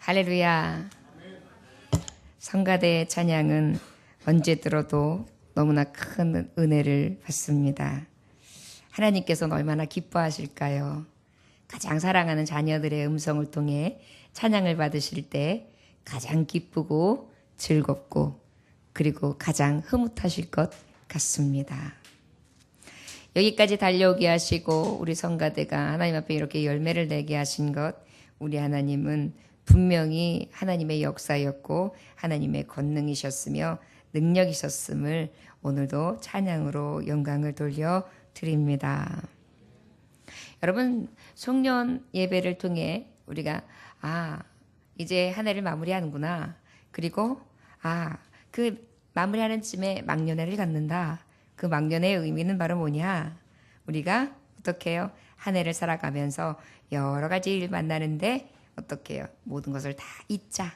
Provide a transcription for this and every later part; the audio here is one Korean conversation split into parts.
할렐루야. 성가대의 찬양은 언제 들어도 너무나 큰 은혜를 받습니다. 하나님께서는 얼마나 기뻐하실까요? 가장 사랑하는 자녀들의 음성을 통해 찬양을 받으실 때 가장 기쁘고 즐겁고 그리고 가장 흐뭇하실 것 같습니다. 여기까지 달려오게 하시고 우리 성가대가 하나님 앞에 이렇게 열매를 내게 하신 것, 우리 하나님은 분명히 하나님의 역사였고 하나님의 권능이셨으며 능력이셨음을 오늘도 찬양으로 영광을 돌려드립니다. 여러분, 송년 예배를 통해 우리가 이제 한 해를 마무리하는구나. 그리고 그 마무리하는 쯤에 막년회를 갖는다. 그 막년회의 의미는 바로 뭐냐? 우리가 어떻게 해요? 한 해를 살아가면서 여러 가지 일 만나는데 어떻게 해요? 모든 것을 다 잊자.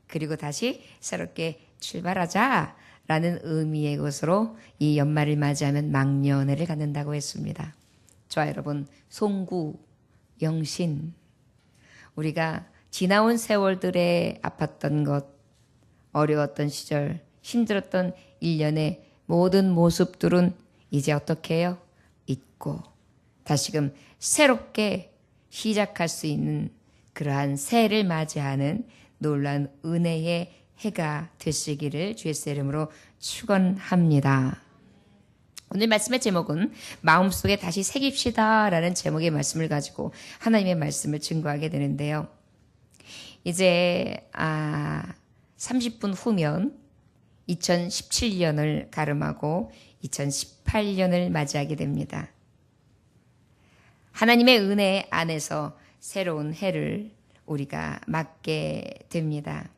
그리고 다시 새롭게 출발하자. 라는 의미의 것으로 이 연말을 맞이하면 막년회를 갖는다고 했습니다. 저와 여러분, 송구, 영신, 우리가 지나온 세월들에 아팠던 것, 어려웠던 시절, 힘들었던 1년의 모든 모습들은 이제 어떻게 해요? 잊고 다시금 새롭게 시작할 수 있는 그러한 새해를 맞이하는 놀라운 은혜의 해가 되시기를 주의 이름으로 축원합니다. 오늘 말씀의 제목은 마음속에 다시 새깁시다 라는 제목의 말씀을 가지고 하나님의 말씀을 증거하게 되는데요. 이제 30분 후면 2017년을 가름하고 2018년을 맞이하게 됩니다. 하나님의 은혜 안에서 새로운 해를 우리가 맞게 됩니다.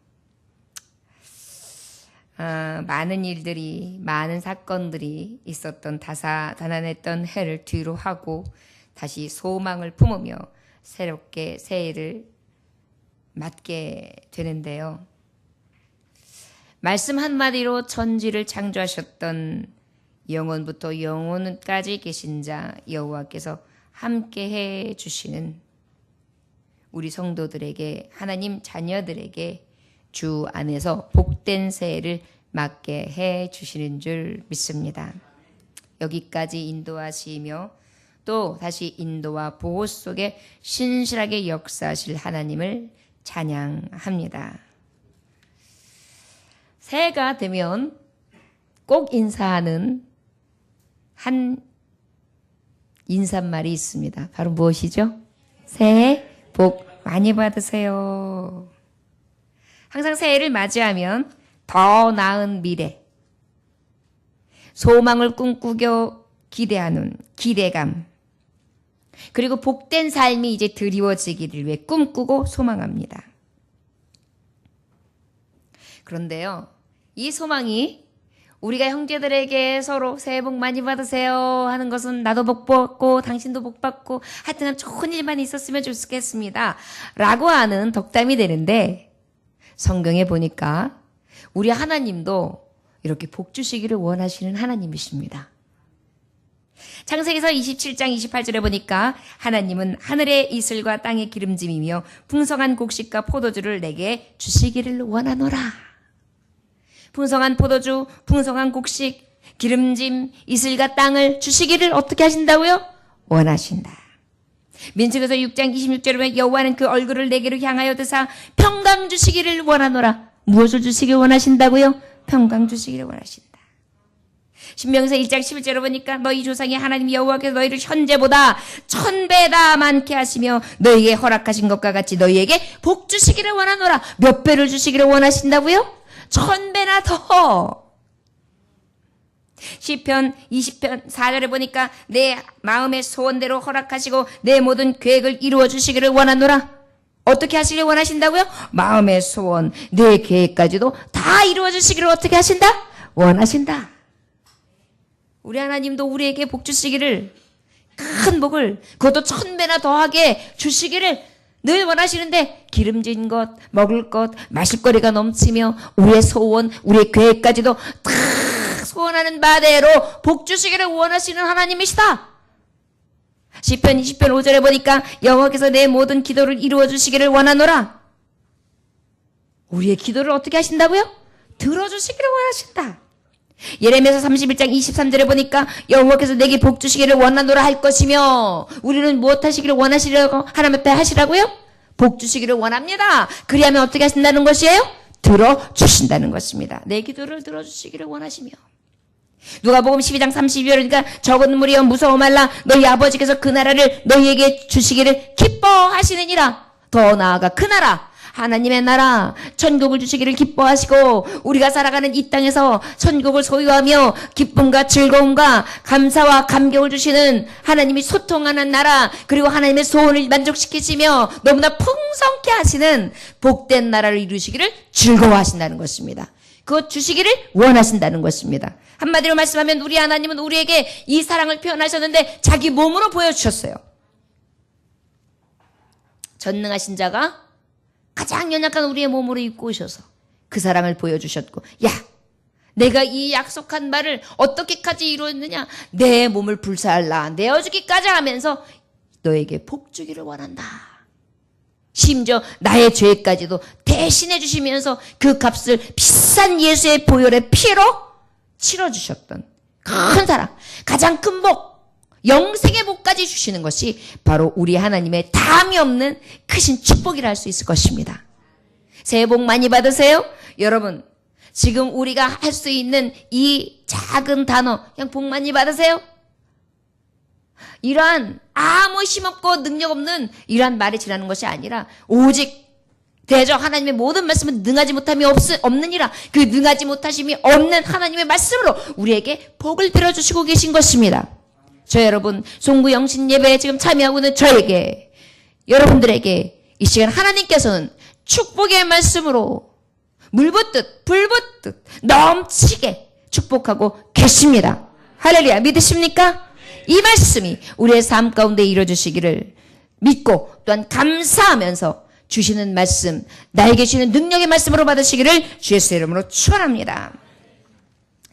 많은 일들이, 많은 사건들이 있었던 다사다난했던 해를 뒤로 하고 다시 소망을 품으며 새롭게 새해를 맞게 되는데요. 말씀 한마디로 천지를 창조하셨던 영원부터 영원까지 계신 자 여호와께서 함께해 주시는 우리 성도들에게, 하나님 자녀들에게 주 안에서 복된 새해를 맞게 해 주시는 줄 믿습니다. 여기까지 인도하시며 또 다시 인도와 보호 속에 신실하게 역사하실 하나님을 찬양합니다. 새해가 되면 꼭 인사하는 한 인사말이 있습니다. 바로 무엇이죠? 새해 복 많이 받으세요. 항상 새해를 맞이하면 더 나은 미래, 소망을 꿈꾸며 기대하는 기대감, 그리고 복된 삶이 이제 드리워지기를 위해 꿈꾸고 소망합니다. 그런데요, 이 소망이 우리가 형제들에게 서로 새해 복 많이 받으세요 하는 것은 나도 복 받고 당신도 복 받고 하여튼 좋은 일만 있었으면 좋겠습니다 라고 하는 덕담이 되는데, 성경에 보니까 우리 하나님도 이렇게 복 주시기를 원하시는 하나님이십니다. 창세기서 27장 28절에 보니까 하나님은 하늘의 이슬과 땅의 기름짐이며 풍성한 곡식과 포도주를 내게 주시기를 원하노라. 풍성한 포도주, 풍성한 곡식, 기름짐, 이슬과 땅을 주시기를 어떻게 하신다고요? 원하신다. 민수기서 6장 26절에 보면 여호와는 그 얼굴을 내게로 향하여 드사 평강 주시기를 원하노라. 무엇을 주시기를 원하신다고요? 평강 주시기를 원하신다. 신명기서 1장 11절에 보니까 너희 조상이 하나님 여호와께서 너희를 현재보다 1000배나 많게 하시며 너희에게 허락하신 것과 같이 너희에게 복 주시기를 원하노라. 몇 배를 주시기를 원하신다고요? 1000배나 더. 시편 20편 4절에 보니까 내 마음의 소원대로 허락하시고 내 모든 계획을 이루어 주시기를 원하노라. 어떻게 하시기를 원하신다고요? 마음의 소원, 내 계획까지도 다 이루어 주시기를 어떻게 하신다? 원하신다. 우리 하나님도 우리에게 복 주시기를, 큰 복을, 그것도 1000배나 더하게 주시기를 늘 원하시는데, 기름진 것, 먹을 것, 마실 거리가 넘치며 우리의 소원, 우리의 계획까지도 다 소원하는 바대로 복 주시기를 원하시는 하나님이시다. 시편 20편 5절에 보니까 여호와께서 내 모든 기도를 이루어 주시기를 원하노라. 우리의 기도를 어떻게 하신다고요? 들어주시기를 원하신다. 예레미야서 31장 23절에 보니까 여호와께서 내게 복 주시기를 원하노라 할 것이며, 우리는 무엇 하시기를 원하시려고 하나님 앞에 하시라고요? 복 주시기를 원합니다. 그리하면 어떻게 하신다는 것이에요? 들어주신다는 것입니다. 내 기도를 들어주시기를 원하시며. 누가복음 12장 32절이니까 적은 무리여 무서워 말라, 너희 아버지께서 그 나라를 너희에게 주시기를 기뻐하시느니라. 더 나아가 그 나라, 하나님의 나라, 천국을 주시기를 기뻐하시고, 우리가 살아가는 이 땅에서 천국을 소유하며 기쁨과 즐거움과 감사와 감격을 주시는 하나님이 소통하는 나라, 그리고 하나님의 소원을 만족시키시며 너무나 풍성케 하시는 복된 나라를 이루시기를 즐거워하신다는 것입니다. 그것 주시기를 원하신다는 것입니다. 한마디로 말씀하면 우리 하나님은 우리에게 이 사랑을 표현하셨는데 자기 몸으로 보여주셨어요. 전능하신 자가 가장 연약한 우리의 몸으로 입고 오셔서 그 사랑을 보여주셨고, 야, 내가 이 약속한 말을 어떻게까지 이루었느냐, 내 몸을 불사할라 내어주기까지 하면서 너에게 복 주기를 원한다. 심지어 나의 죄까지도 대신해 주시면서 그 값을 비싼 예수의 보혈의 피로 치러주셨던 큰 사랑, 가장 큰 복, 영생의 복까지 주시는 것이 바로 우리 하나님의 다함이 없는 크신 축복이라 할 수 있을 것입니다. 새해 복 많이 받으세요. 여러분, 지금 우리가 할 수 있는 이 작은 단어, 그냥 복 많이 받으세요. 이러한 아무 힘없고 능력 없는 이러한 말이 지나는 것이 아니라, 오직 대저 하나님의 모든 말씀은 능하지 못함이 없느니라. 그 능하지 못하심이 없는 하나님의 말씀으로 우리에게 복을 빌어주시고 계신 것입니다. 저 여러분, 송구 영신 예배에 지금 참여하고 있는 저에게, 여러분들에게 이 시간 하나님께서는 축복의 말씀으로 물붓듯 불붓듯 넘치게 축복하고 계십니다. 할렐루야. 믿으십니까? 이 말씀이 우리의 삶 가운데 이루어지시기를 믿고 또한 감사하면서 주시는 말씀, 나에게 주시는 능력의 말씀으로 받으시기를 주의 이름으로 축원합니다.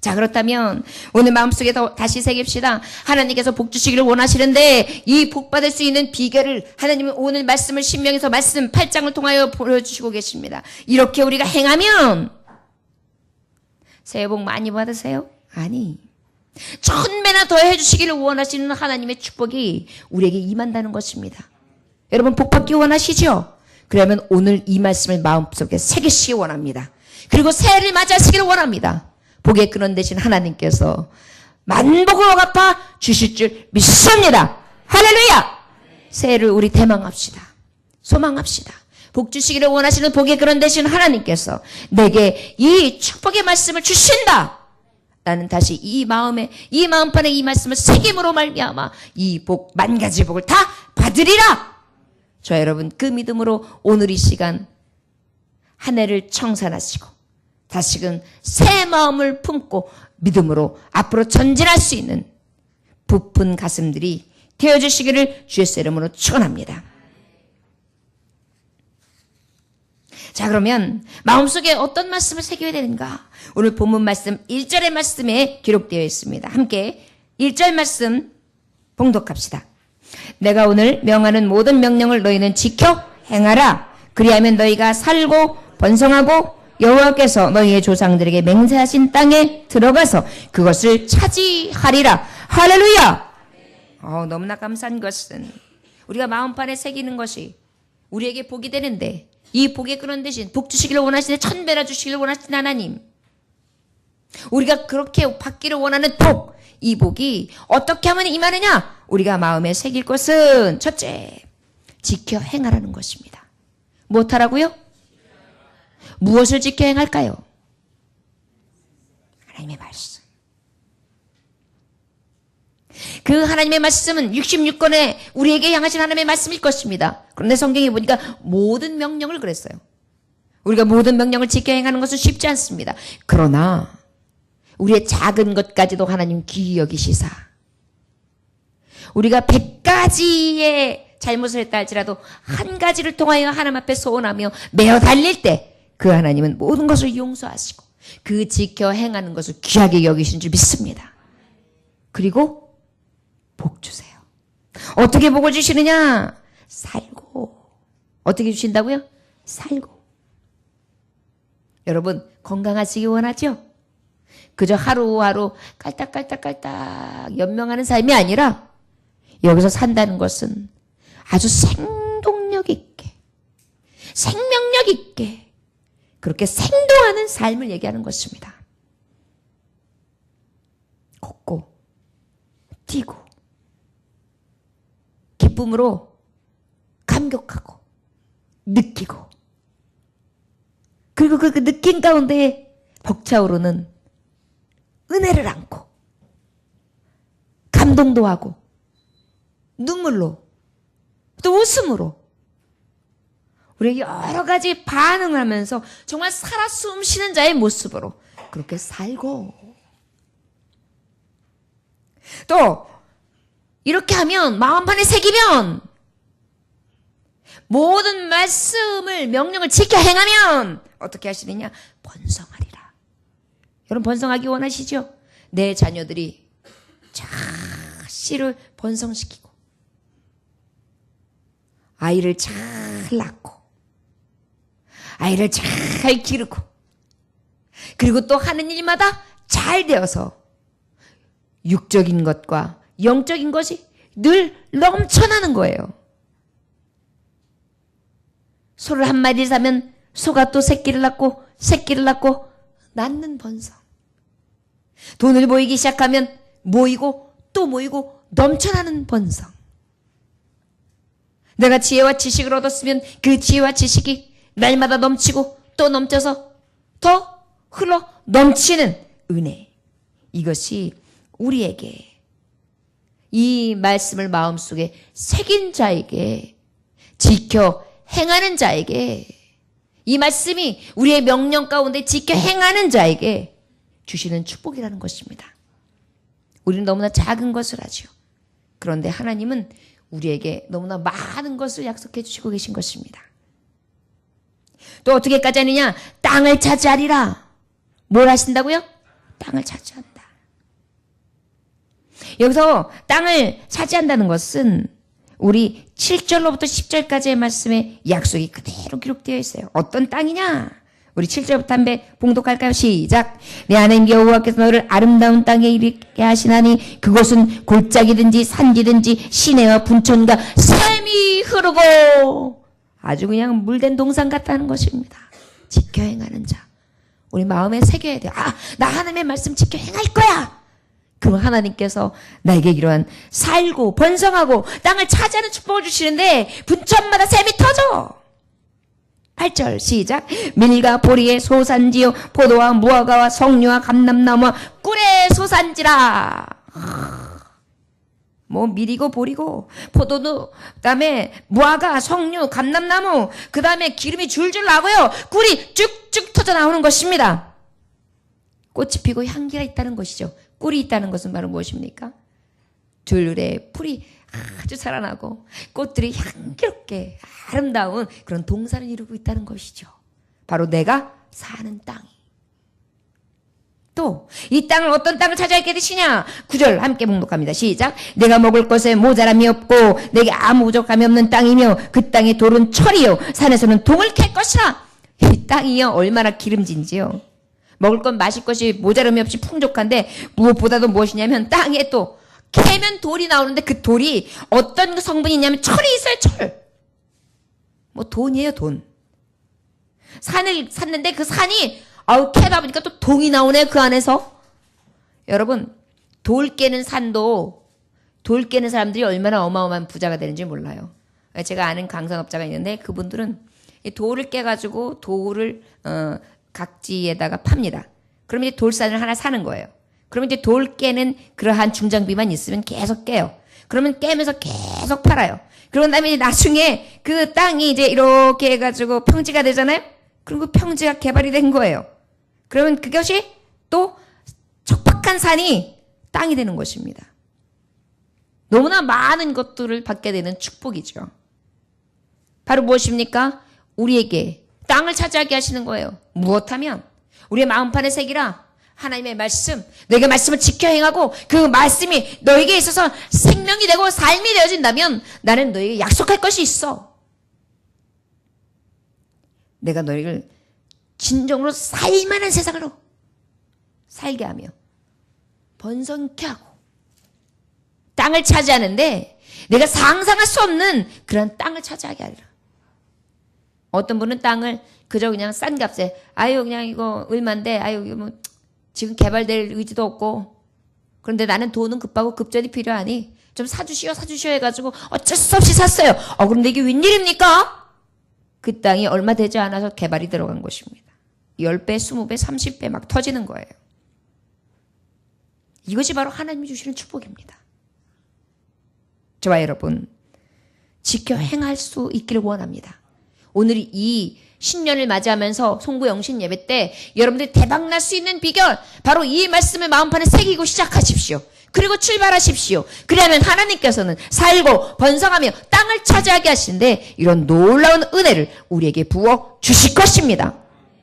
자, 그렇다면 오늘 마음속에 다시 새깁시다. 하나님께서 복 주시기를 원하시는데 이 복 받을 수 있는 비결을 하나님은 오늘 말씀을 신명에서 말씀 8장을 통하여 보여주시고 계십니다. 이렇게 우리가 행하면 새해 복 많이 받으세요? 아니, 1000배나 더 해주시기를 원하시는 하나님의 축복이 우리에게 임한다는 것입니다. 여러분, 복 받기 원하시죠? 그러면 오늘 이 말씀을 마음속에 새기시기 원합니다. 그리고 새해를 맞이하시기를 원합니다. 복의 근원 되신 하나님께서 만복으로 갚아 주실 줄 믿습니다. 할렐루야! 새해를 우리 대망합시다. 소망합시다. 복 주시기를 원하시는 복의 근원 되신 하나님께서 내게 이 축복의 말씀을 주신다. 나는 다시 이 마음판에 이 말씀을 새김으로 말미암아 이 복, 만 가지 복을 다 받으리라. 저 여러분, 그 믿음으로 오늘 이 시간 한 해를 청산하시고 다시금 새 마음을 품고 믿음으로 앞으로 전진할 수 있는 부푼 가슴들이 되어주시기를 주의 이름으로 축원합니다. 자, 그러면 마음속에 어떤 말씀을 새겨야 되는가? 오늘 본문 말씀 1절의 말씀에 기록되어 있습니다. 함께 1절 말씀 봉독합시다. 내가 오늘 명하는 모든 명령을 너희는 지켜 행하라. 그리하면 너희가 살고 번성하고 여호와께서 너희의 조상들에게 맹세하신 땅에 들어가서 그것을 차지하리라. 할렐루야. 너무나 감사한 것은 우리가 마음판에 새기는 것이 우리에게 복이 되는데, 이 복의 근원 대신 복 주시기를 원하시는 1000배나 주시기를 원하시는 하나님, 우리가 그렇게 받기를 원하는 복, 이 복이 어떻게 하면 임하느냐? 우리가 마음에 새길 것은 첫째, 지켜 행하라는 것입니다. 무엇하라고요? 무엇을 지켜 행할까요? 하나님의 말씀. 그 하나님의 말씀은 66권에 우리에게 향하신 하나님의 말씀일 것입니다. 그런데 성경에 보니까 모든 명령을 그랬어요. 우리가 모든 명령을 지켜 행하는 것은 쉽지 않습니다. 그러나 우리의 작은 것까지도 하나님 귀히 여기시사 우리가 100가지의 잘못을 했다 할지라도 한 가지를 통하여 하나님 앞에 소원하며 매어 달릴 때 그 하나님은 모든 것을 용서하시고 그 지켜 행하는 것을 귀하게 여기신 줄 믿습니다. 그리고 복 주세요. 어떻게 복을 주시느냐? 살고. 어떻게 주신다고요? 살고. 여러분 건강하시기 원하죠? 그저 하루하루 깔딱깔딱깔딱 연명하는 삶이 아니라 여기서 산다는 것은 아주 생동력 있게, 생명력 있게 그렇게 생동하는 삶을 얘기하는 것입니다. 걷고 뛰고 기쁨으로 감격하고 느끼고 그리고 그 느낌 가운데 벅차오르는 은혜를 안고 감동도 하고 눈물로 또 웃음으로 우리 여러 가지 반응을 하면서 정말 살아 숨쉬는 자의 모습으로 그렇게 살고 또 이렇게 하면 마음판에 새기면 모든 말씀을 명령을 지켜 행하면 어떻게 하시느냐? 번성하리라. 여러분 번성하기 원하시죠? 내 자녀들이 잘 씨를 번성시키고 아이를 잘 낳고 아이를 잘 기르고 그리고 또 하는 일마다 잘 되어서 육적인 것과 영적인 것이 늘 넘쳐나는 거예요. 소를 한 마리 사면 소가 또 새끼를 낳고 낳는 번성. 돈을 모이기 시작하면 모이고 또 모이고 넘쳐나는 번성. 내가 지혜와 지식을 얻었으면 그 지혜와 지식이 날마다 넘치고 또 넘쳐서 더 흘러 넘치는 은혜. 이것이 우리에게 이 말씀을 마음속에 새긴 자에게 지켜 행하는 자에게 이 말씀이 우리의 명령 가운데 지켜 행하는 자에게 주시는 축복이라는 것입니다. 우리는 너무나 작은 것을 하죠. 그런데 하나님은 우리에게 너무나 많은 것을 약속해 주시고 계신 것입니다. 또 어떻게까지 하느냐? 땅을 차지하리라. 뭘 하신다고요? 땅을 차지한다. 여기서 땅을 차지한다는 것은 우리 7절로부터 10절까지의 말씀에 약속이 그대로 기록되어 있어요. 어떤 땅이냐? 우리 7절부터 한번 봉독할까요? 시작. 내 하나님 여호와께서 너를 아름다운 땅에 이르게 하시나니 그곳은 골짜기든지 산지든지 시내와 분천과 샘이 흐르고 아주 그냥 물된 동산 같다는 것입니다. 지켜 행하는 자. 우리 마음에 새겨야 돼요. 나 하나님의 말씀 지켜 행할 거야. 그럼 하나님께서 나에게 이러한 살고 번성하고 땅을 차지하는 축복을 주시는데 분천마다 샘이 터져. 8절 시작. 밀과 보리의 소산지요 포도와 무화과와 석류와 감람나무와 꿀의 소산지라. 뭐 밀이고 보리고 포도도 그다음에 무화과 석류 감람나무 그다음에 기름이 줄줄 나고요. 꿀이 쭉쭉 터져 나오는 것입니다. 꽃이 피고 향기가 있다는 것이죠. 꿀이 있다는 것은 바로 무엇입니까? 들에 풀이 아주 자라나고 꽃들이 향기롭게 아름다운 그런 동산을 이루고 있다는 것이죠. 바로 내가 사는 땅이. 또 이 땅을 어떤 땅을 차지하게 되시냐? 9절 함께 봉독합니다. 시작. 내가 먹을 것에 모자람이 없고 내게 아무 부족함이 없는 땅이며 그 땅의 돌은 철이요 산에서는 동을 캘 것이라. 이 땅이요 얼마나 기름진지요. 먹을 것 마실 것이 모자람이 없이 풍족한데 무엇보다도 무엇이냐면 땅에 또 캐면 돌이 나오는데 그 돌이 어떤 성분이 있냐면 철이 있어요. 철. 뭐 돈이에요. 돈. 산을 샀는데 그 산이 캐다 보니까 또 동이 나오네 그 안에서. 여러분 돌 깨는 산도 돌 깨는 사람들이 얼마나 어마어마한 부자가 되는지 몰라요. 제가 아는 강산업자가 있는데 그분들은 이 돌을 깨가지고 돌을 각지에다가 팝니다. 그러면 이제 돌산을 하나 사는 거예요. 그러면 이제 돌 깨는 그러한 중장비만 있으면 계속 깨요. 그러면 깨면서 계속 팔아요. 그런 다음에 이제 나중에 그 땅이 이제 이렇게 해가지고 평지가 되잖아요. 그럼 그 평지가 개발이 된 거예요. 그러면 그것이 또 척박한 산이 땅이 되는 것입니다. 너무나 많은 것들을 받게 되는 축복이죠. 바로 무엇입니까? 우리에게 땅을 차지하게 하시는 거예요. 무엇하면 우리의 마음판에 새기라. 하나님의 말씀, 너에게 말씀을 지켜 행하고 그 말씀이 너에게 있어서 생명이 되고 삶이 되어진다면 나는 너에게 약속할 것이 있어. 내가 너희를 진정으로 살만한 세상으로 살게 하며 번성케 하고 땅을 차지하는데 내가 상상할 수 없는 그런 땅을 차지하게 하리라. 어떤 분은 땅을 그저 그냥 싼 값에 아유 그냥 이거 얼만데 아유 이거 뭐 지금 개발될 의지도 없고 그런데 나는 돈은 급하고 급전이 필요하니 좀 사주시오 해가지고 어쩔 수 없이 샀어요. 그런데 이게 웬일입니까? 그 땅이 얼마 되지 않아서 개발이 들어간 것입니다. 10배, 20배, 30배 막 터지는 거예요. 이것이 바로 하나님이 주시는 축복입니다. 저와 여러분 지켜 행할 수 있기를 원합니다. 오늘 이 신년을 맞이하면서 송구영신 예배 때 여러분들이 대박날 수 있는 비결 바로 이 말씀을 마음판에 새기고 시작하십시오. 그리고 출발하십시오. 그러면 하나님께서는 살고 번성하며 땅을 차지하게 하시는데 이런 놀라운 은혜를 우리에게 부어 주실 것입니다.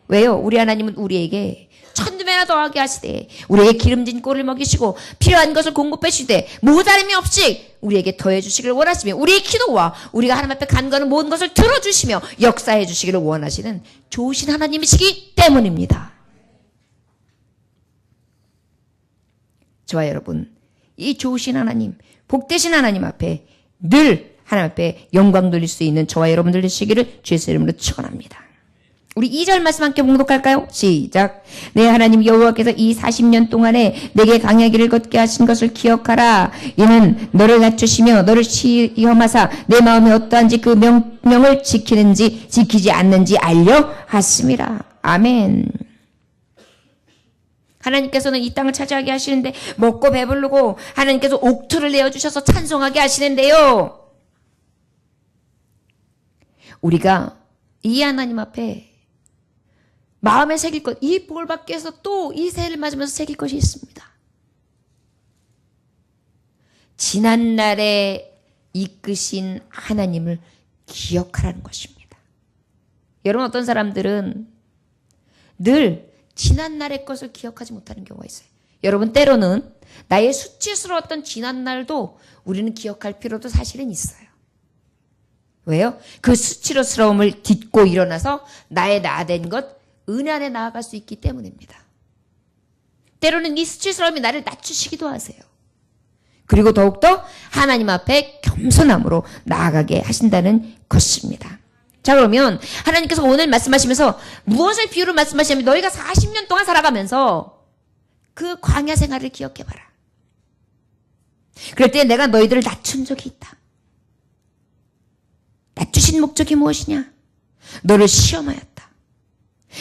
왜요? 우리 하나님은 우리에게 천두배나 더하게 하시되 우리에게 기름진 꼴을 먹이시고 필요한 것을 공급해 주시되 모자림이 없이 우리에게 더해 주시기를 원하시며 우리의 기도와 우리가 하나님 앞에 간구하는 모든 것을 들어주시며 역사해 주시기를 원하시는 좋으신 하나님이시기 때문입니다. 저와 여러분 이 좋으신 하나님 복되신 하나님 앞에 늘 하나님 앞에 영광 돌릴 수 있는 저와 여러분들 되시기를 주의 이름으로 축원합니다. 우리 2절 말씀 함께 봉독할까요? 시작. 내 하나님 여호와께서 이 40년 동안에 내게 강야길을 걷게 하신 것을 기억하라. 이는 너를 낮추시며 너를 시험하사 내 마음이 어떠한지 그 명령을 지키는지 지키지 않는지 알려 하심이라. 아멘. 하나님께서는 이 땅을 차지하게 하시는데 먹고 배부르고 하나님께서 옥토를 내어주셔서 찬송하게 하시는데요. 우리가 이 하나님 앞에 마음에 새길 것, 이 복을 받기 위해서 또 이 새해를 맞으면서 새길 것이 있습니다. 지난날에 이끄신 하나님을 기억하라는 것입니다. 여러분 어떤 사람들은 늘 지난날의 것을 기억하지 못하는 경우가 있어요. 여러분 때로는 나의 수치스러웠던 지난날도 우리는 기억할 필요도 사실은 있어요. 왜요? 그 수치스러움을 딛고 일어나서 나의 나된 것 은혜 안에 나아갈 수 있기 때문입니다. 때로는 이 수치스러움이 나를 낮추시기도 하세요. 그리고 더욱더 하나님 앞에 겸손함으로 나아가게 하신다는 것입니다. 자 그러면 하나님께서 오늘 말씀하시면서 무엇을 비유로 말씀하시냐면 너희가 40년 동안 살아가면서 그 광야 생활을 기억해봐라. 그럴 때 내가 너희들을 낮춘 적이 있다. 낮추신 목적이 무엇이냐? 너를 시험하였다.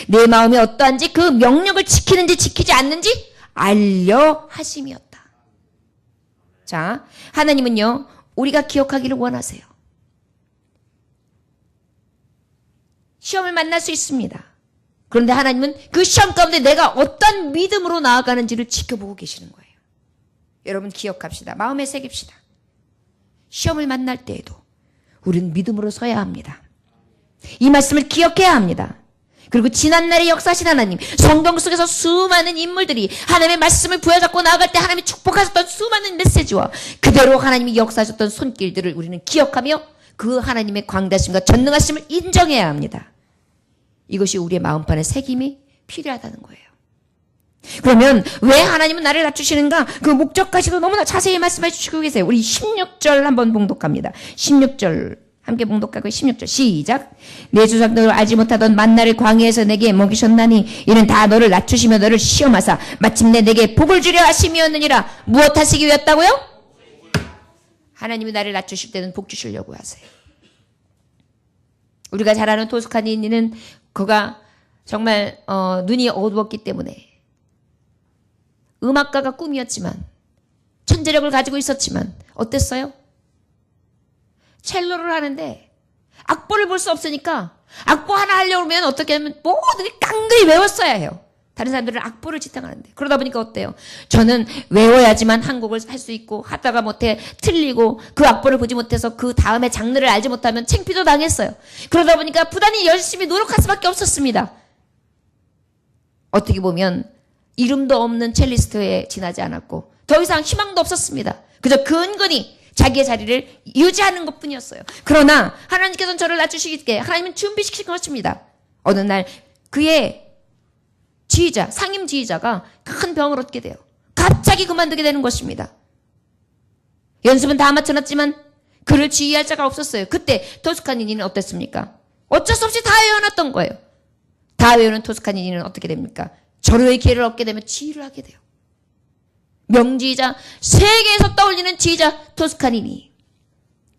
내 마음이 어떠한지 그 명령을 지키는지 지키지 않는지 알려 하심이었다. 자, 하나님은요 우리가 기억하기를 원하세요. 시험을 만날 수 있습니다. 그런데 하나님은 그 시험 가운데 내가 어떤 믿음으로 나아가는지를 지켜보고 계시는 거예요. 여러분 기억합시다. 마음에 새깁시다. 시험을 만날 때에도 우리는 믿음으로 서야 합니다. 이 말씀을 기억해야 합니다. 그리고 지난날의 역사하신 하나님, 성경 속에서 수많은 인물들이 하나님의 말씀을 부여잡고 나아갈 때 하나님이 축복하셨던 수많은 메시지와 그대로 하나님이 역사하셨던 손길들을 우리는 기억하며 그 하나님의 광대하심과 전능하심을 인정해야 합니다. 이것이 우리의 마음판에 새김이 필요하다는 거예요. 그러면 왜 하나님은 나를 낮추시는가? 그 목적까지도 너무나 자세히 말씀해 주시고 계세요. 우리 16절 한번 봉독합니다. 16절 함께 봉독하고 16절 시작. 내 조상들을 알지 못하던 만나를 광야에서 내게 먹이셨나니 이는 다 너를 낮추시며 너를 시험하사 마침내 내게 복을 주려 하심이었느니라. 무엇 하시기 위했다고요? 하나님이 나를 낮추실 때는 복 주시려고 하세요. 우리가 잘 아는 토스카니는 그가 정말 눈이 어두웠기 때문에 음악가가 꿈이었지만 천재력을 가지고 있었지만 어땠어요? 첼로를 하는데 악보를 볼 수 없으니까 악보 하나 하려고 하면 어떻게 하면 모든 게 깡그리 외웠어야 해요. 다른 사람들은 악보를 지탱하는데 그러다 보니까 어때요? 저는 외워야지만 한 곡을 할 수 있고 하다가 못해 틀리고 그 악보를 보지 못해서 그 다음에 장르를 알지 못하면 창피도 당했어요. 그러다 보니까 부단히 열심히 노력할 수밖에 없었습니다. 어떻게 보면 이름도 없는 첼리스트에 지나지 않았고 더 이상 희망도 없었습니다. 그저 근근히 자기의 자리를 유지하는 것뿐이었어요. 그러나 하나님께서는 저를 낮추시기에 하나님은 준비시키신 것입니다. 어느 날 그의 지휘자, 상임 지휘자가 큰 병을 얻게 돼요. 갑자기 그만두게 되는 것입니다. 연습은 다 마쳐놨지만 그를 지휘할 자가 없었어요. 그때 토스카니니는 어땠습니까? 어쩔 수 없이 다 외워놨던 거예요. 다 외우는 토스카니니는 어떻게 됩니까? 절호의 기회를 얻게 되면 지휘를 하게 돼요. 명지휘자, 세계에서 떠올리는 지휘자 토스카니니.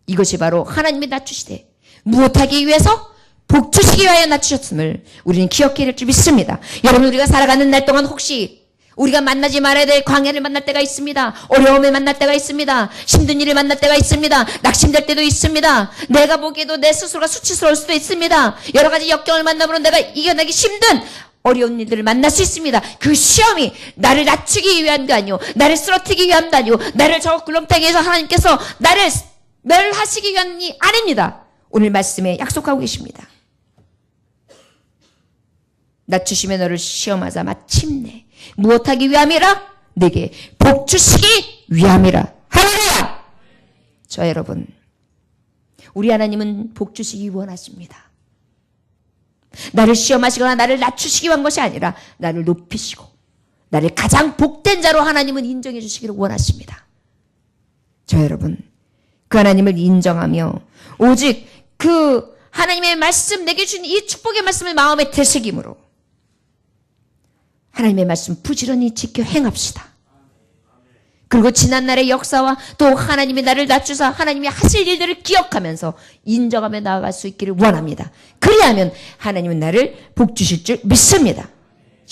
이것이 바로 하나님의 낮추시되 무엇하기 위해서? 복 주시기 위하여 낮추셨음을 우리는 기억해야 될 줄 믿습니다. 여러분, 우리가 살아가는 날 동안 혹시 우리가 만나지 말아야 될 광야를 만날 때가 있습니다. 어려움을 만날 때가 있습니다. 힘든 일을 만날 때가 있습니다. 낙심될 때도 있습니다. 내가 보기에도 내 스스로가 수치스러울 수도 있습니다. 여러 가지 역경을 만나면 내가 이겨내기 힘든 어려운 일들을 만날 수 있습니다. 그 시험이 나를 낮추기 위한 게 아니오, 나를 쓰러뜨리기 위함도 아니오, 나를 저 굴렁텅이에서 하나님께서 나를 멸하시기 위함이 아닙니다. 오늘 말씀에 약속하고 계십니다. 낮추시며 너를 시험하자 마침내 무엇하기 위함이라? 내게 복 주시기 위함이라. 할렐루야! 저 여러분, 우리 하나님은 복 주시기 원하십니다. 나를 시험하시거나 나를 낮추시기 위한 것이 아니라 나를 높이시고 나를 가장 복된 자로 하나님은 인정해 주시기를 원하십니다. 저 여러분, 그 하나님을 인정하며 오직 그 하나님의 말씀, 내게 주신 이 축복의 말씀을 마음에 되새김으로 하나님의 말씀 부지런히 지켜 행합시다. 그리고 지난날의 역사와 또 하나님이 나를 낮추사 하나님이 하실 일들을 기억하면서 인정하며 나아갈 수 있기를 원합니다. 그리하면 하나님은 나를 복 주실 줄 믿습니다.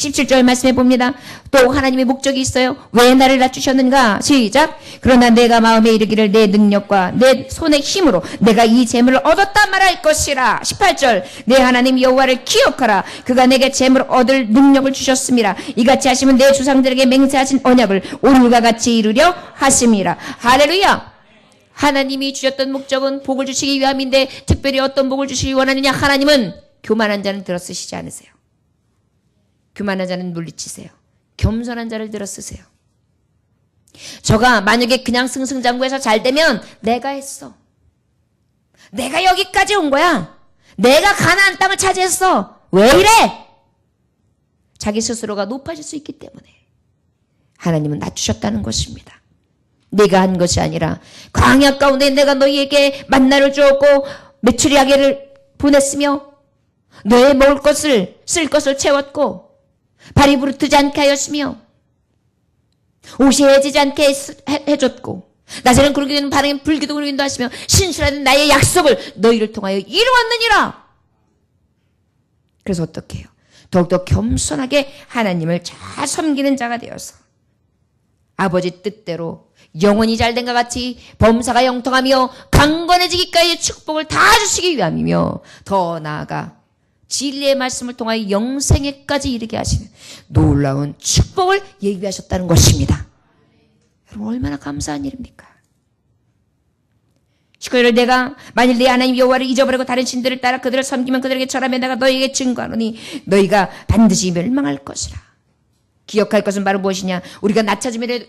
17절 말씀해 봅니다. 또 하나님의 목적이 있어요. 왜 나를 낮추셨는가? 시작. 그러나 내가 마음에 이르기를 내 능력과 내 손의 힘으로 내가 이 재물을 얻었다 말할 것이라. 18절. 내 하나님 여호와를 기억하라. 그가 내게 재물을 얻을 능력을 주셨습니다. 이같이 하시면 내 조상들에게 맹세하신 언약을 오늘과 같이 이루려 하심이라. 할렐루야. 하나님이 주셨던 목적은 복을 주시기 위함인데 특별히 어떤 복을 주시기 원하느냐? 하나님은 교만한 자는 들어쓰시지 않으세요. 교만한 자는 물리치세요. 겸손한 자를 들어쓰세요. 저가 만약에 그냥 승승장구해서 잘 되면 내가 했어. 내가 여기까지 온 거야. 내가 가나안 땅을 차지했어. 왜 이래? 자기 스스로가 높아질 수 있기 때문에 하나님은 낮추셨다는 것입니다. 내가 한 것이 아니라 광야 가운데 내가 너희에게 만나를 주었고 메추리아게를 보냈으며 너의 먹을 것을 쓸 것을 채웠고 발이 부르트지 않게 하였으며 옷이 해지지 않게 해줬고 낮에는 구르기 되는 밤에는 불기도 구르긴도 하시며 신실한 나의 약속을 너희를 통하여 이루었느니라. 그래서 어떻게 해요? 더욱더 겸손하게 하나님을 잘 섬기는 자가 되어서 아버지 뜻대로 영원히 잘된 것 같이 범사가 영통하며 강건해지기까지의 축복을 다 주시기 위함이며 더 나아가 진리의 말씀을 통하여 영생에까지 이르게 하시는 놀라운 축복을 예비하셨다는 것입니다. 여러분, 얼마나 감사한 일입니까? 19절을 내가 만일 내 하나님 여호와를 잊어버리고 다른 신들을 따라 그들을 섬기면 그들에게 절하며 내가 너희에게 증거하노니 너희가 반드시 멸망할 것이라. 기억할 것은 바로 무엇이냐? 우리가 낮춰짐에도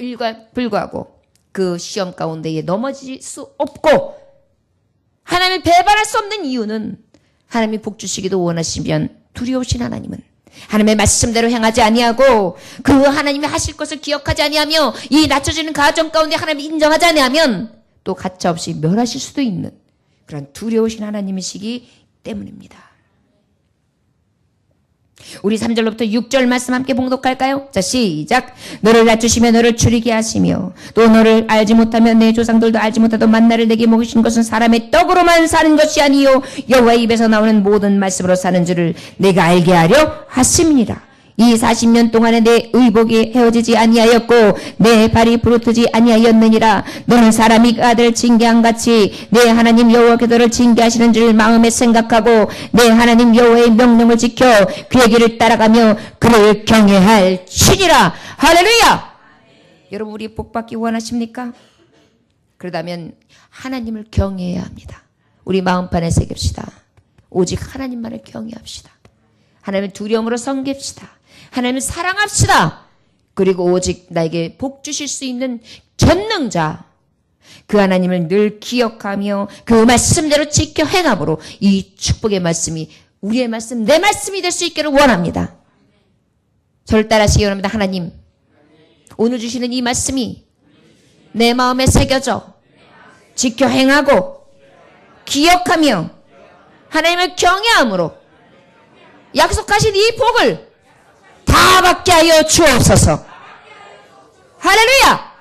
불구하고 그 시험 가운데에 넘어질 수 없고 하나님을 배반할 수 없는 이유는 하나님이 복 주시기도 원하시면 두려우신 하나님은 하나님의 말씀대로 행하지 아니하고 그 하나님이 하실 것을 기억하지 아니하며 이 낮춰지는 가정 가운데 하나님을 인정하지 아니하면 또 가차없이 멸하실 수도 있는 그런 두려우신 하나님이시기 때문입니다. 우리 3절로부터 6절 말씀 함께 봉독할까요? 자, 시작. 너를 낮추시며 너를 줄이게 하시며 또 너를 알지 못하면 내 조상들도 알지 못하던 만나를 내게 먹이신 것은 사람의 떡으로만 사는 것이 아니요 여호와의 입에서 나오는 모든 말씀으로 사는 줄을 내가 알게 하려 하심이니라. 이 40년 동안에 내 의복이 헤어지지 아니하였고 내 발이 부르트지 아니하였느니라. 너는 사람이 아들 징계한 같이 내 하나님 여호와께서 너를 징계하시는 줄 마음에 생각하고 내 하나님 여호와의 명령을 지켜 그의 길을 따라가며 그를 경외할지니라. 할렐루야. 여러분, 우리 복받기 원하십니까? 그러다면 하나님을 경외해야 합니다. 우리 마음판에 새깁시다. 오직 하나님만을 경외합시다. 하나님을 두려움으로 섬깁시다. 하나님을 사랑합시다. 그리고 오직 나에게 복 주실 수 있는 전능자 그 하나님을 늘 기억하며 그 말씀대로 지켜 행함으로 이 축복의 말씀이 우리의 말씀, 내 말씀이 될 수 있기를 원합니다. 저를 따라하시기 원합니다. 하나님, 오늘 주시는 이 말씀이 내 마음에 새겨져 지켜 행하고 기억하며 하나님을 경외함으로 약속하신 이 복을 다 받게 하여 주옵소서. 할렐루야!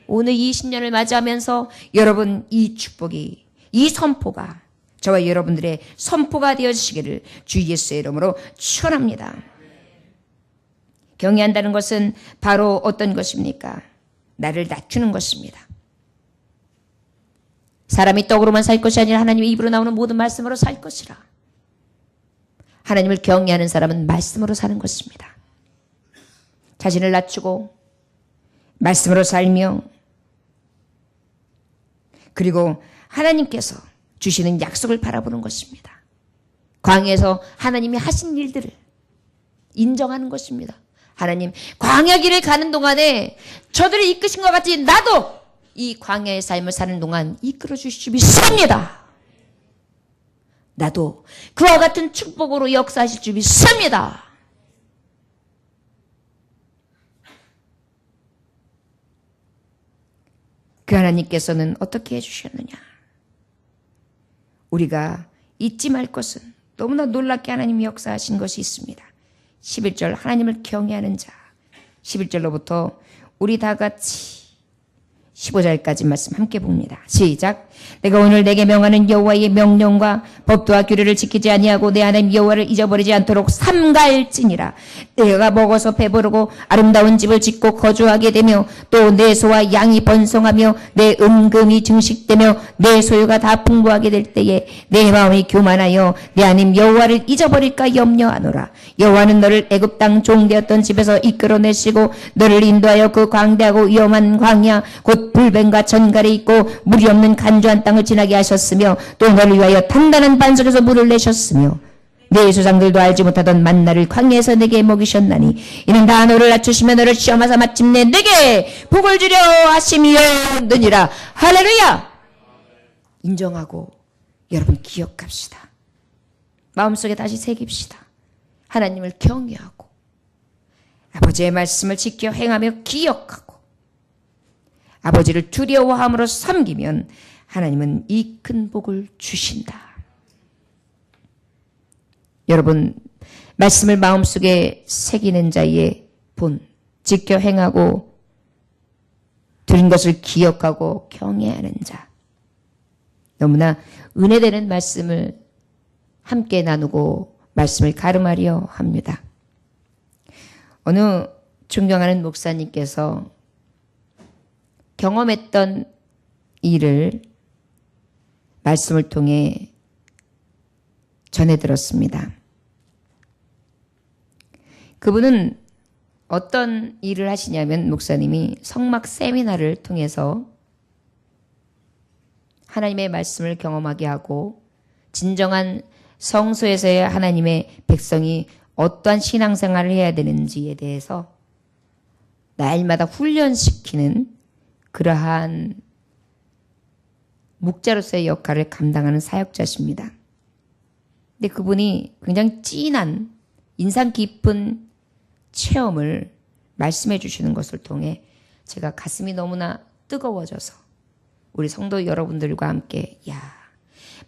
오늘 이 신년을 맞이하면서 여러분 이 축복이, 이 선포가 저와 여러분들의 선포가 되어지시기를 주 예수의 이름으로 축원합니다. 경외한다는 것은 바로 어떤 것입니까? 나를 낮추는 것입니다. 사람이 떡으로만 살 것이 아니라 하나님의 입으로 나오는 모든 말씀으로 살 것이라. 하나님을 경외하는 사람은 말씀으로 사는 것입니다. 자신을 낮추고 말씀으로 살며 그리고 하나님께서 주시는 약속을 바라보는 것입니다. 광야에서 하나님이 하신 일들을 인정하는 것입니다. 하나님, 광야 길을 가는 동안에 저들을 이끄신 것 같이 나도 이 광야의 삶을 사는 동안 이끌어 주실 줄 믿습니다. 나도 그와 같은 축복으로 역사하실 줄 믿습니다. 그 하나님께서는 어떻게 해주셨느냐? 우리가 잊지 말 것은 너무나 놀랍게 하나님이 역사하신 것이 있습니다. 11절 하나님을 경외하는 자. 11절로부터 우리 다 같이 15절까지 말씀 함께 봅니다. 시작. 내가 오늘 내게 명하는 여호와의 명령과 법도와 규례를 지키지 아니하고 내 하나님 여호와를 잊어버리지 않도록 삼갈지니라. 내가 먹어서 배부르고 아름다운 집을 짓고 거주하게 되며 또 내 소와 양이 번성하며 내 은금이 증식되며 내 소유가 다 풍부하게 될 때에 내 마음이 교만하여 내 하나님 여호와를 잊어버릴까 염려하노라. 여호와는 너를 애굽 땅 종되었던 집에서 이끌어내시고 너를 인도하여 그 광대하고 위험한 광야 곧 불뱀과 전갈이 있고 물이 없는 간조한 땅을 지나게 하셨으며 또 너를 위하여 단단한 반석에서 물을 내셨으며 내 조상들도 알지 못하던 만나를 광야에서 내게 먹이셨나니 이는 다 너를 낮추시며 너를 시험하사 마침내 내게 복을 주려 하심이었느니라. 할렐루야! 인정하고 여러분 기억합시다. 마음속에 다시 새깁시다. 하나님을 경외하고 아버지의 말씀을 지켜 행하며 기억하고 아버지를 두려워함으로 섬기면 하나님은 이 큰 복을 주신다. 여러분, 말씀을 마음속에 새기는 자의 본, 지켜 행하고 들은 것을 기억하고 경외하는 자. 너무나 은혜되는 말씀을 함께 나누고 말씀을 가름하려 합니다. 어느 존경하는 목사님께서 경험했던 일을 말씀을 통해 전해 들었습니다. 그분은 어떤 일을 하시냐면 목사님이 성막 세미나를 통해서 하나님의 말씀을 경험하게 하고 진정한 성소에서의 하나님의 백성이 어떠한 신앙생활을 해야 되는지에 대해서 날마다 훈련시키는 그러한 목자로서의 역할을 감당하는 사역자십니다. 근데 그분이 굉장히 진한 인상 깊은 체험을 말씀해 주시는 것을 통해 제가 가슴이 너무나 뜨거워져서 우리 성도 여러분들과 함께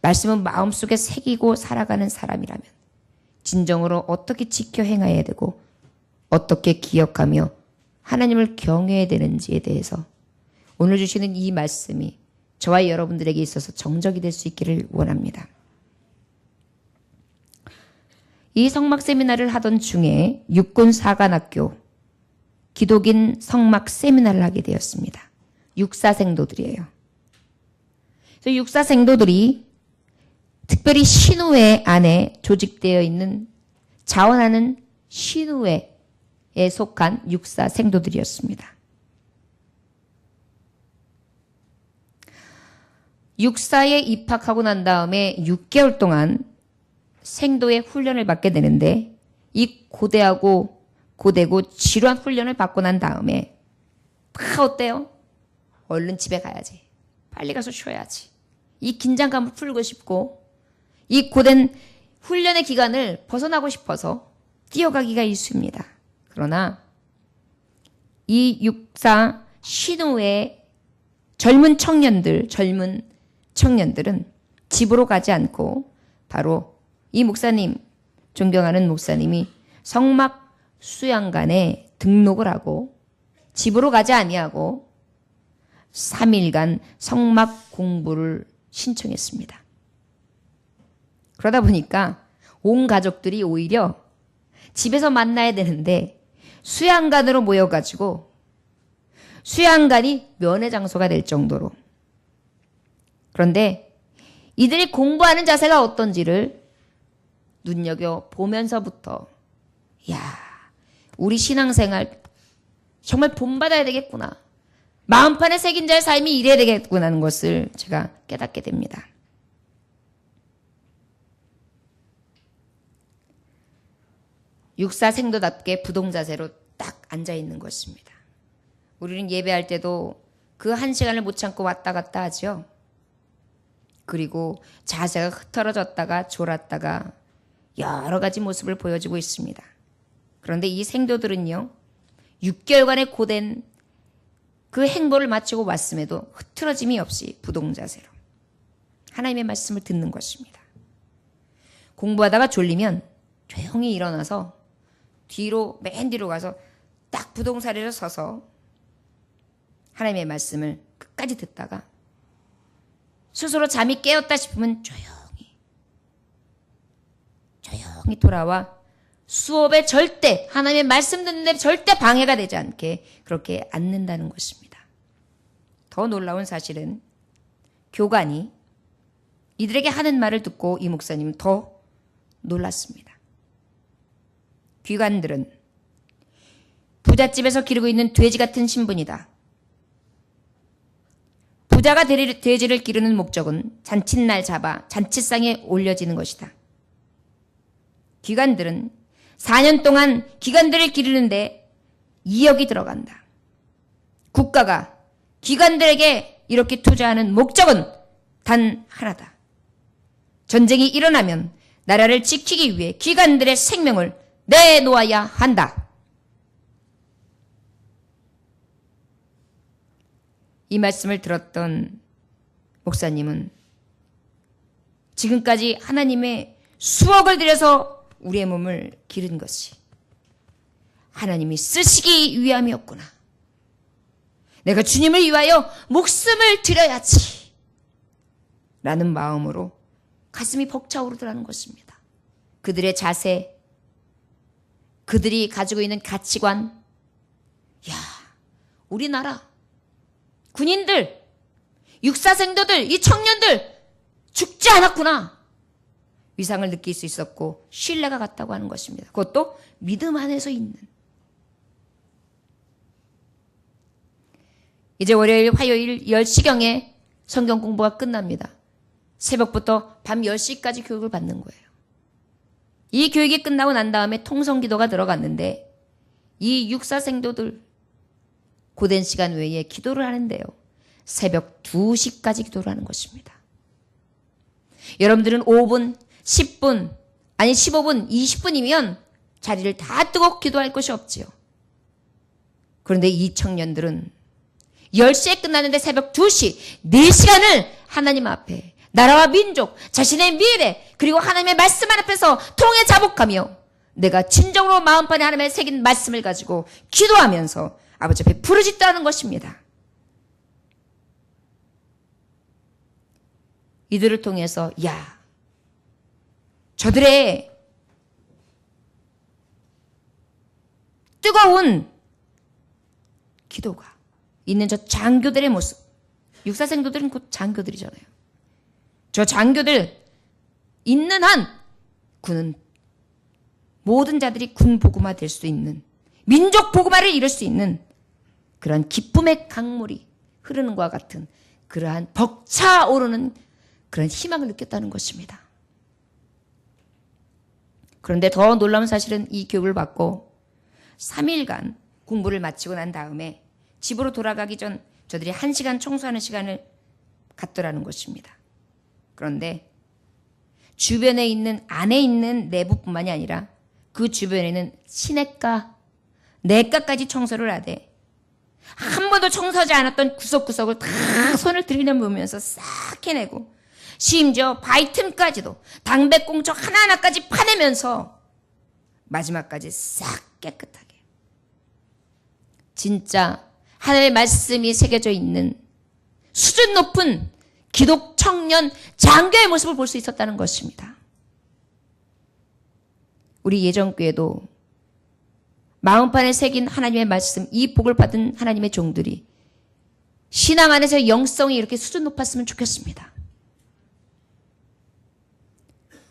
말씀은 마음속에 새기고 살아가는 사람이라면 진정으로 어떻게 지켜 행해야 되고 어떻게 기억하며 하나님을 경외해야 되는지에 대해서 오늘 주시는 이 말씀이 저와 여러분들에게 있어서 정적이 될 수 있기를 원합니다. 이 성막 세미나를 하던 중에 육군 사관학교 기독인 성막 세미나를 하게 되었습니다. 육사생도들이에요. 그래서 육사생도들이 특별히 신우회 안에 조직되어 있는 자원하는 신우회에 속한 육사생도들이었습니다. 육사에 입학하고 난 다음에 6개월 동안 생도의 훈련을 받게 되는데 이 고되고 지루한 훈련을 받고 난 다음에 다 어때요? 얼른 집에 가야지. 빨리 가서 쉬어야지. 이 긴장감을 풀고 싶고 이 고된 훈련의 기간을 벗어나고 싶어서 뛰어가기가 일쑤입니다. 그러나 이 육사 신우의 젊은 청년들은 집으로 가지 않고 바로 이 목사님, 존경하는 목사님이 성막 수양관에 등록을 하고 집으로 가지 아니하고 3일간 성막 공부를 신청했습니다. 그러다 보니까 온 가족들이 오히려 집에서 만나야 되는데 수양관으로 모여가지고 수양관이 면회 장소가 될 정도로. 그런데 이들이 공부하는 자세가 어떤지를 눈여겨보면서부터 야, 우리 신앙생활 정말 본받아야 되겠구나. 마음판에 새긴 자의 삶이 이래야 되겠구나 하는 것을 제가 깨닫게 됩니다. 육사생도답게 부동자세로 딱 앉아있는 것입니다. 우리는 예배할 때도 그 한 시간을 못 참고 왔다 갔다 하죠. 그리고 자세가 흐트러졌다가 졸았다가 여러 가지 모습을 보여주고 있습니다. 그런데 이 생도들은요, 6개월간의 고된 그 행보를 마치고 왔음에도 흐트러짐이 없이 부동자세로 하나님의 말씀을 듣는 것입니다. 공부하다가 졸리면 조용히 일어나서 맨 뒤로 가서 딱 부동자리로 서서 하나님의 말씀을 끝까지 듣다가 스스로 잠이 깨었다 싶으면 조용히 돌아와 수업에 절대 하나님의 말씀 듣는데 절대 방해가 되지 않게 그렇게 앉는다는 것입니다. 더 놀라운 사실은 교관이 이들에게 하는 말을 듣고 이 목사님은 더 놀랐습니다. 귀관들은 부잣집에서 기르고 있는 돼지 같은 신분이다. 부자가 돼지를 기르는 목적은 잔칫날 잡아 잔치상에 올려지는 것이다. 귀관들은 4년 동안 귀관들을 기르는데 2억이 들어간다. 국가가 귀관들에게 이렇게 투자하는 목적은 단 하나다. 전쟁이 일어나면 나라를 지키기 위해 귀관들의 생명을 내놓아야 한다. 이 말씀을 들었던 목사님은 지금까지 하나님의 수억을 들여서 우리의 몸을 기른 것이 하나님이 쓰시기 위함이었구나. 내가 주님을 위하여 목숨을 드려야지. 라는 마음으로 가슴이 벅차오르더라는 것입니다. 그들의 자세, 그들이 가지고 있는 가치관, 우리나라 군인들, 육사생도들, 이 청년들 죽지 않았구나. 위상을 느낄 수 있었고 신뢰가 갔다고 하는 것입니다. 그것도 믿음 안에서 있는. 이제 월요일, 화요일 10시경에 성경 공부가 끝납니다. 새벽부터 밤 10시까지 교육을 받는 거예요. 이 교육이 끝나고 난 다음에 통성기도가 들어갔는데 이 육사생도들 고된 시간 외에 기도를 하는데요. 새벽 2시까지 기도를 하는 것입니다. 여러분들은 5분, 10분, 아니 15분, 20분이면 자리를 다 뜨고 기도할 것이 없지요. 그런데 이 청년들은 10시에 끝나는데 새벽 2시, 4시간을 하나님 앞에 나라와 민족, 자신의 미래, 그리고 하나님의 말씀 앞에서 통해 자복하며 내가 진정으로 마음판에 하나님의 새긴 말씀을 가지고 기도하면서 아버지 앞에 부르짖다는 것입니다. 이들을 통해서 저들의 뜨거운 기도가 있는 저 장교들의 모습, 육사생도들은 곧 장교들이잖아요. 저 장교들 있는 한 군은 모든 자들이 군 복음화 될 수 있는, 민족 복음화를 이룰 수 있는 그러한 기쁨의 강물이 흐르는 것과 같은 그러한 벅차오르는 그런 희망을 느꼈다는 것입니다. 그런데 더 놀라운 사실은 이 교육을 받고 3일간 공부를 마치고 난 다음에 집으로 돌아가기 전 저들이 1시간 청소하는 시간을 갖더라는 것입니다. 그런데 주변에 있는 안에 있는 내부뿐만이 아니라 그 주변에는 시냇가, 내과까지 청소를 하되 한 번도 청소하지 않았던 구석구석을 다 손을 들이밀면서 싹 해내고 심지어 바위 틈까지도 당배꽁초 하나하나까지 파내면서 마지막까지 싹 깨끗하게 진짜 하나님의 말씀이 새겨져 있는 수준 높은 기독 청년 장교의 모습을 볼 수 있었다는 것입니다. 우리 예전교회도 마음판에 새긴 하나님의 말씀, 이 복을 받은 하나님의 종들이 신앙 안에서 영성이 이렇게 수준 높았으면 좋겠습니다.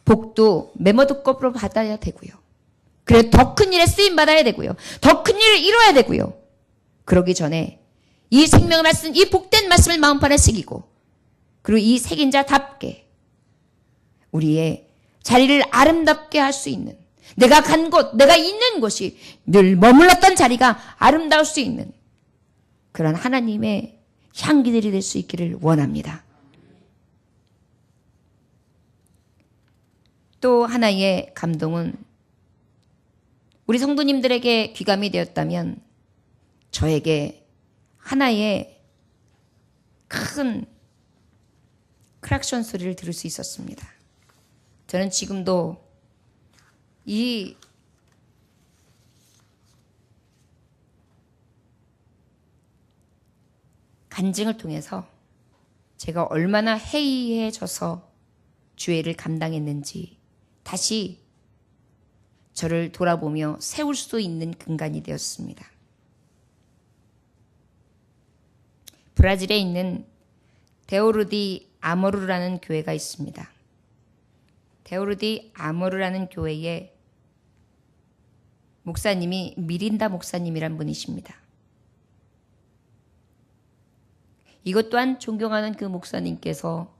복도 메모드급으로 받아야 되고요. 그래 더 큰 일에 쓰임 받아야 되고요. 더 큰 일을 이뤄야 되고요. 그러기 전에 이 생명의 말씀, 이 복된 말씀을 마음판에 새기고 그리고 이 새긴 자답게 우리의 자리를 아름답게 할 수 있는 내가 간 곳, 내가 있는 곳이 늘 머물렀던 자리가 아름다울 수 있는 그런 하나님의 향기들이 될 수 있기를 원합니다. 또 하나의 감동은 우리 성도님들에게 귀감이 되었다면 저에게 하나의 큰 크락션 소리를 들을 수 있었습니다. 저는 지금도 이 간증을 통해서 제가 얼마나 해이해져서 주의를 감당했는지 다시 저를 돌아보며 세울 수 있는 근간이 되었습니다. 브라질에 있는 데오르디 아모르라는 교회가 있습니다. 데오르디 아모르라는 교회에 목사님이 미린다 목사님이란 분이십니다. 이것 또한 존경하는 그 목사님께서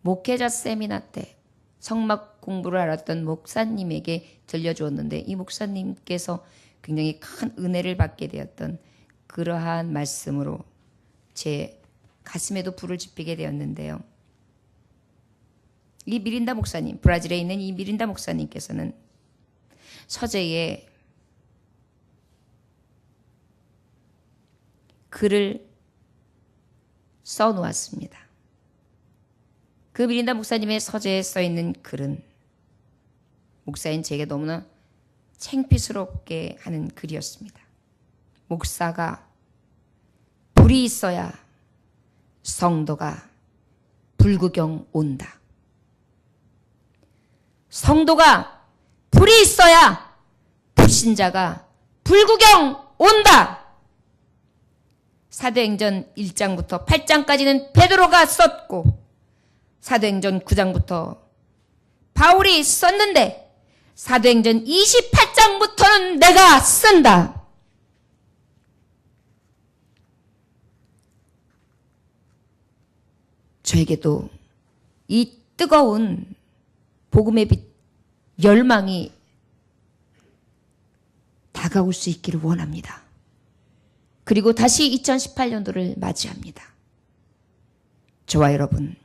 목회자 세미나 때 성막 공부를 알았던 목사님에게 들려주었는데 이 목사님께서 굉장히 큰 은혜를 받게 되었던 그러한 말씀으로 제 가슴에도 불을 지피게 되었는데요. 이 미린다 목사님, 브라질에 있는 이 미린다 목사님께서는 서재에 글을 써놓았습니다. 그 미린다 목사님의 서재에 써있는 글은 목사인 제게 너무나 창피스럽게 하는 글이었습니다. 목사가 불이 있어야 성도가 불구경 온다. 성도가 불이 있어야 불신자가 불구경 온다. 사도행전 1장부터 8장까지는 베드로가 썼고 사도행전 9장부터 바울이 썼는데 사도행전 28장부터는 내가 쓴다. 저에게도 이 뜨거운 복음의 빛 열망이 다가올 수 있기를 원합니다. 그리고 다시 2018년도를 맞이합니다. 저와 여러분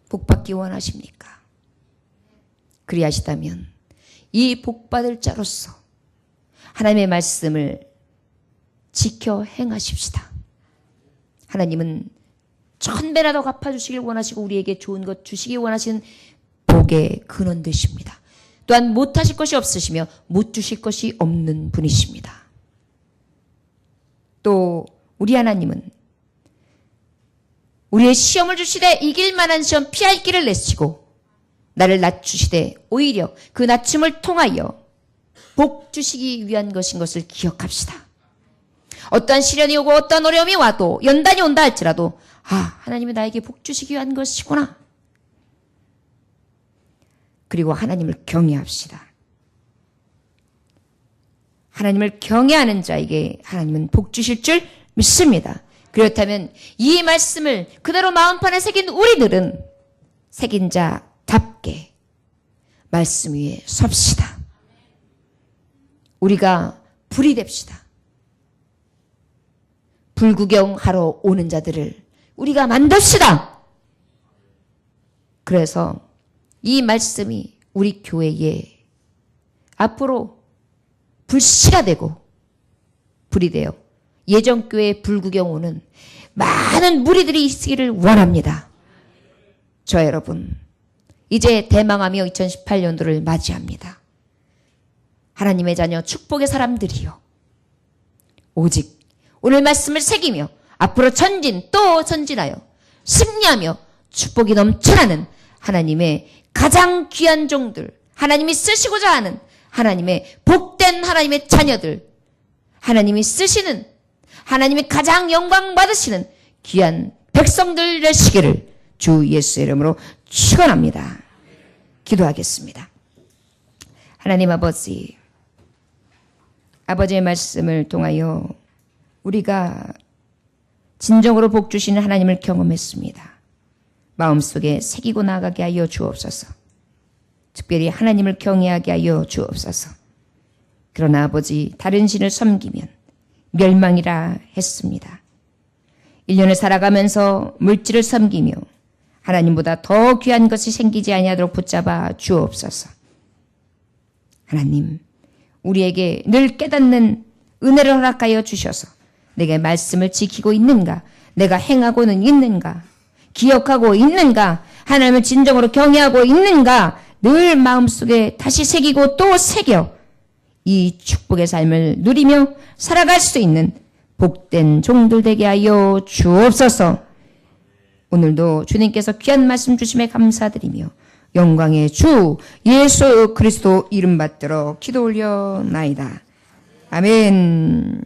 복받기 원하십니까? 그리하시다면 이 복받을 자로서 하나님의 말씀을 지켜 행하십시다. 하나님은 1000배나 더 갚아주시길 원하시고 우리에게 좋은 것 주시기 원하시는 복의 근원 되십니다. 또한 못하실 것이 없으시며 못 주실 것이 없는 분이십니다. 또 우리 하나님은 우리의 시험을 주시되 이길 만한 시험 피할 길을 내시고 나를 낮추시되 오히려 그 낮춤을 통하여 복 주시기 위한 것인 것을 기억합시다. 어떠한 시련이 오고 어떠한 어려움이 와도 연단이 온다 할지라도 하나님이 나에게 복 주시기 위한 것이구나. 그리고 하나님을 경외합시다. 하나님을 경외하는 자에게 하나님은 복 주실 줄 믿습니다. 그렇다면 이 말씀을 그대로 마음판에 새긴 우리들은 새긴 자답게 말씀 위에 섭시다. 우리가 불이 됩시다. 불구경하러 오는 자들을 우리가 만듭시다. 그래서 이 말씀이 우리 교회에 앞으로 불씨가 되고 불이 되어 예전교회 불구경 오는 많은 무리들이 있기를 원합니다. 저 여러분, 이제 대망하며 2018년도를 맞이합니다. 하나님의 자녀 축복의 사람들이요, 오직 오늘 말씀을 새기며 앞으로 전진 또 전진하여 승리하며 축복이 넘쳐나는 하나님의 가장 귀한 종들, 하나님이 쓰시고자 하는 하나님의 복된 하나님의 자녀들, 하나님이 쓰시는, 하나님이 가장 영광 받으시는 귀한 백성들 되시기를 주 예수의 이름으로 축원합니다. 기도하겠습니다. 하나님 아버지, 아버지의 말씀을 통하여 우리가 진정으로 복 주시는 하나님을 경험했습니다. 마음속에 새기고 나가게 하여 주옵소서. 특별히 하나님을 경외하게 하여 주옵소서. 그러나 아버지, 다른 신을 섬기면 멸망이라 했습니다. 1년을 살아가면서 물질을 섬기며 하나님보다 더 귀한 것이 생기지 아니하도록 붙잡아 주옵소서. 하나님, 우리에게 늘 깨닫는 은혜를 허락하여 주셔서 내게 말씀을 지키고 있는가, 내가 행하고는 있는가, 기억하고 있는가, 하나님을 진정으로 경외하고 있는가, 늘 마음속에 다시 새기고 또 새겨 이 축복의 삶을 누리며 살아갈 수 있는 복된 종들 되게 하여 주옵소서. 오늘도 주님께서 귀한 말씀 주심에 감사드리며 영광의 주 예수 그리스도 이름 받들어 기도 올려나이다. 아멘.